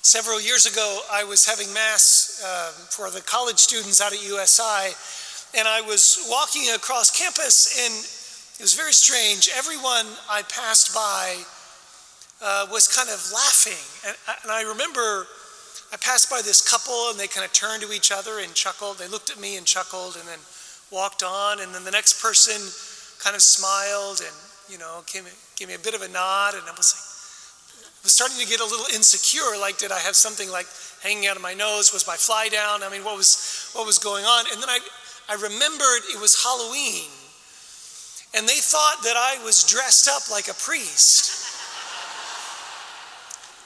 Several years ago, I was having Mass for the college students out at USI, and I was walking across campus, and it was very strange. Everyone I passed by was kind of laughing, and I remember I passed by this couple, and they kind of turned to each other and chuckled. They looked at me and chuckled, and then walked on, and then the next person kind of smiled and, gave me a bit of a nod, and I was starting to get a little insecure, like, did I have something like hanging out of my nose? Was my fly down? What was going on? And then I remembered it was Halloween, and they thought that I was dressed up like a priest,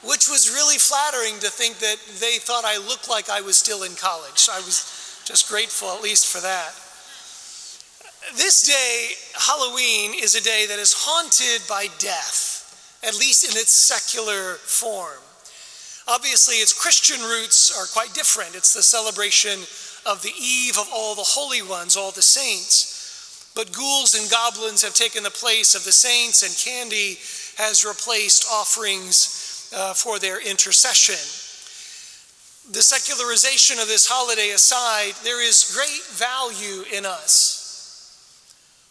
which was really flattering to think that they thought I looked like I was still in college. So I was just grateful at least for that. This day, Halloween, is a day that is haunted by death, at least in its secular form. Obviously, its Christian roots are quite different. It's the celebration of the eve of all the holy ones, all the saints. But ghouls and goblins have taken the place of the saints, and candy has replaced offerings for their intercession. The secularization of this holiday aside, there is great value in us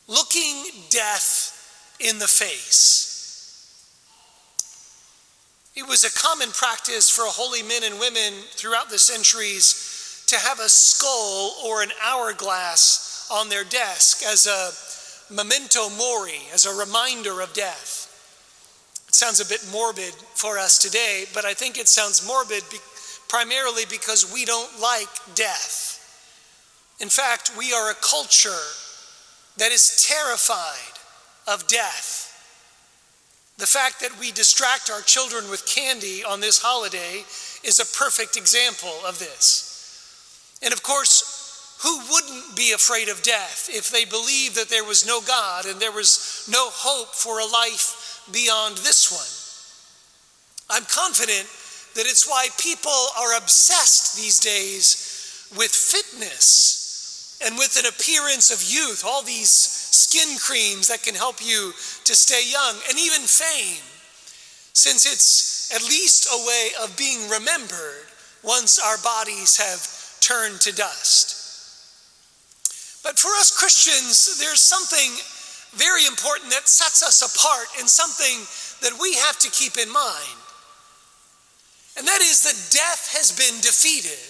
looking death in the face. It was a common practice for holy men and women throughout the centuries to have a skull or an hourglass on their desk as a memento mori, as a reminder of death. It sounds a bit morbid for us today, but I think it sounds morbid primarily because we don't like death. In fact, we are a culture that is terrified of death. The fact that we distract our children with candy on this holiday is a perfect example of this. And of course, who wouldn't be afraid of death if they believed that there was no God and there was no hope for a life beyond this one? I'm confident that it's why people are obsessed these days with fitness and with an appearance of youth, all these skin creams that can help you to stay young, and even fame, since it's at least a way of being remembered once our bodies have turned to dust. But for us Christians, there's something very important that sets us apart, and something that we have to keep in mind. And that is that death has been defeated.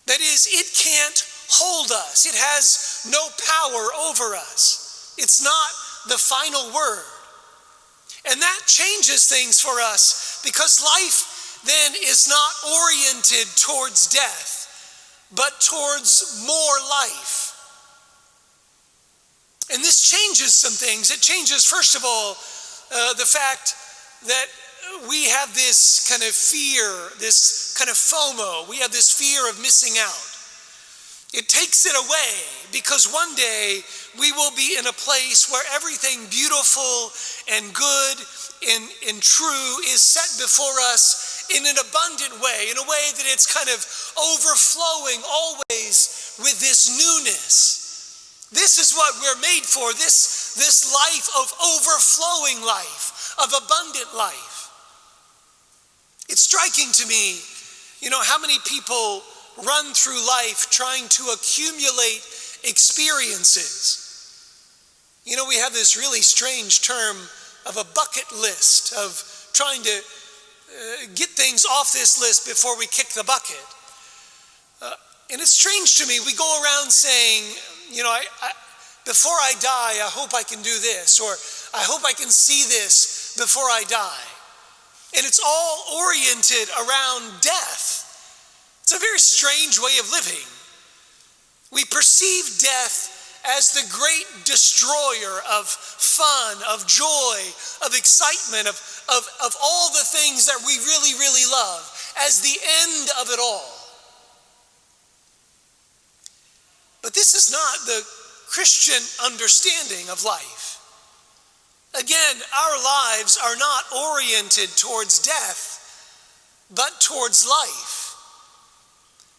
That is, it can't hold us. It has no power over us. It's not the final word. And that changes things for us, because life then is not oriented towards death, but towards more life. And this changes some things. It changes, first of all, the fact that we have this kind of fear, this kind of FOMO. We have this fear of missing out. It takes it away, because one day we will be in a place where everything beautiful and good and true is set before us in an abundant way, in a way that it's kind of overflowing always with this newness. This is what we're made for, this life of overflowing life, of abundant life. It's striking to me, how many people run through life trying to accumulate experiences. We have this really strange term of a bucket list, of trying to get things off this list before we kick the bucket. And it's strange to me, we go around saying, before I die, I hope I can do this, or I hope I can see this before I die. And it's all oriented around death. It's a very strange way of living. We perceive death as the great destroyer of fun, of joy, of excitement, of all the things that we really, really love, as the end of it all. But this is not the Christian understanding of life. Again, our lives are not oriented towards death, but towards life.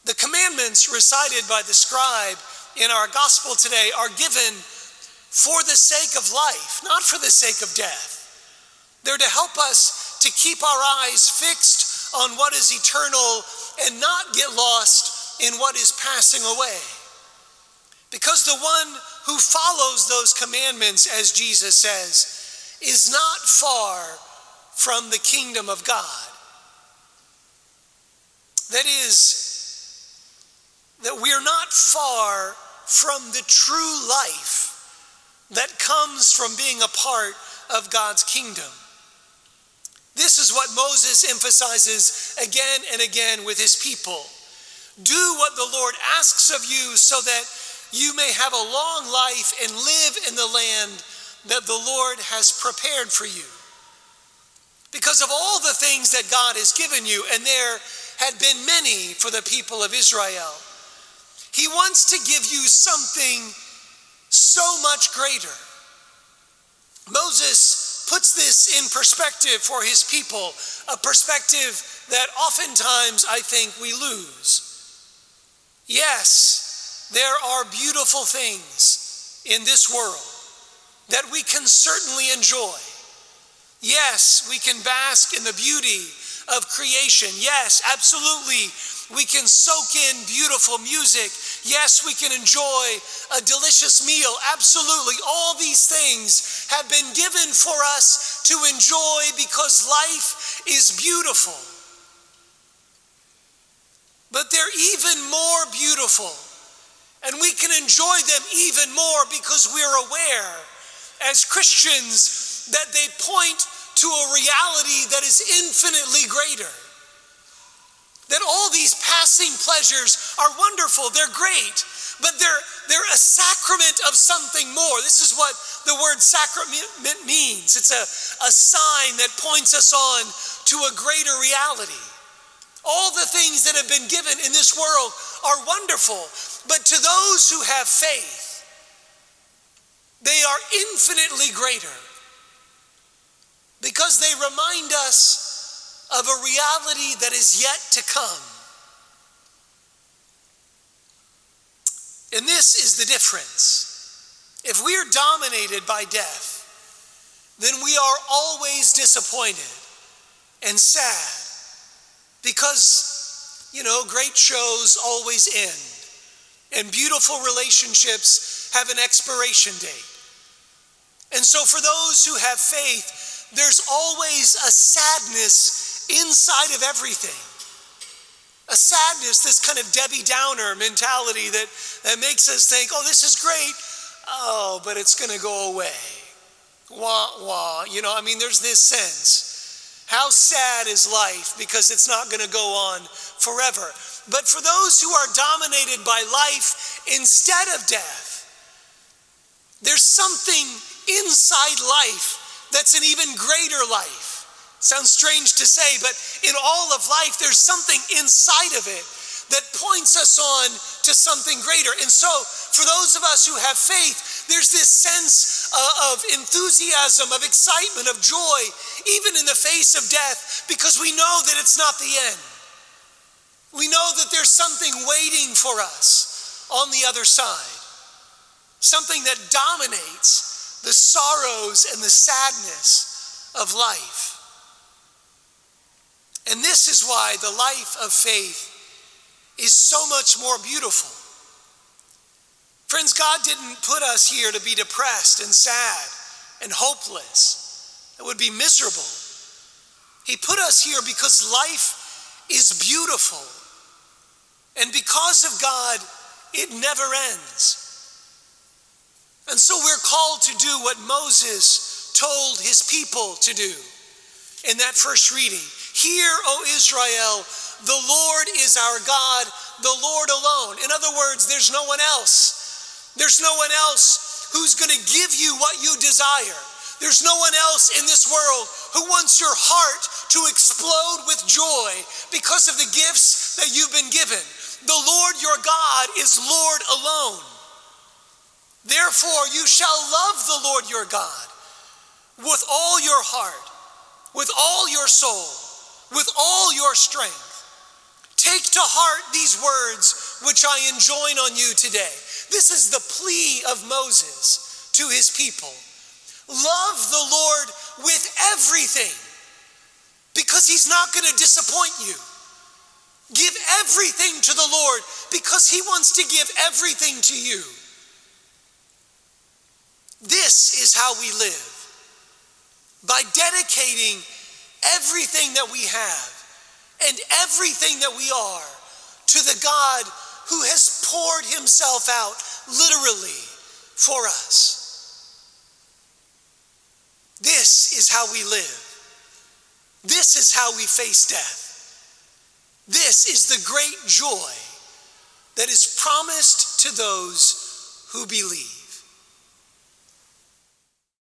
The commandments recited by the scribe in our gospel today are given for the sake of life, not for the sake of death. They're to help us to keep our eyes fixed on what is eternal and not get lost in what is passing away. Because the one who follows those commandments, as Jesus says, is not far from the kingdom of God. That is, that we're not far from the true life that comes from being a part of God's kingdom. This is what Moses emphasizes again and again with his people. Do what the Lord asks of you so that you may have a long life and live in the land that the Lord has prepared for you. Because of all the things that God has given you, and there had been many for the people of Israel, he wants to give you something so much greater. Moses puts this in perspective for his people, a perspective that oftentimes I think we lose. Yes, there are beautiful things in this world that we can certainly enjoy. Yes, we can bask in the beauty of creation. Yes, absolutely, we can soak in beautiful music. Yes, we can enjoy a delicious meal. Absolutely, all these things have been given for us to enjoy because life is beautiful. But they're even more beautiful, and we can enjoy them even more because we're aware as Christians that they point to a reality that is infinitely greater. That all these passing pleasures are wonderful, they're great, but they're a sacrament of something more. This is what the word sacrament means. It's a sign that points us on to a greater reality. All the things that have been given in this world are wonderful, but to those who have faith, they are infinitely greater because they remind us of a reality that is yet to come. And this is the difference. If we are dominated by death, then we are always disappointed and sad because, great shows always end and beautiful relationships have an expiration date. And so for those who have faith, there's always a sadness inside of everything. A sadness, this kind of Debbie Downer mentality that makes us think, oh, this is great. Oh, but it's going to go away. Wah, wah. There's this sense. How sad is life because it's not going to go on forever. But for those who are dominated by life instead of death, there's something inside life that's an even greater life. Sounds strange to say, but in all of life, there's something inside of it that points us on to something greater. And so, for those of us who have faith, there's this sense of enthusiasm, of excitement, of joy, even in the face of death, because we know that it's not the end. We know that there's something waiting for us on the other side. Something that dominates the sorrows and the sadness of life. And this is why the life of faith is so much more beautiful. Friends, God didn't put us here to be depressed and sad and hopeless. It would be miserable. He put us here because life is beautiful. And because of God, it never ends. And so we're called to do what Moses told his people to do in that first reading. Hear, O Israel, the Lord is our God, the Lord alone. In other words, there's no one else. There's no one else who's going to give you what you desire. There's no one else in this world who wants your heart to explode with joy because of the gifts that you've been given. The Lord your God is Lord alone. Therefore, you shall love the Lord your God with all your heart, with all your soul, with all your strength. Take to heart these words which I enjoin on you today. This is the plea of Moses to his people. Love the Lord with everything. because he's not going to disappoint you. Give everything to the Lord because he wants to give everything to you. This is how we live. By dedicating everything that we have and everything that we are to the God who has poured himself out literally for us. This is how we live. This is how we face death. This is the great joy that is promised to those who believe.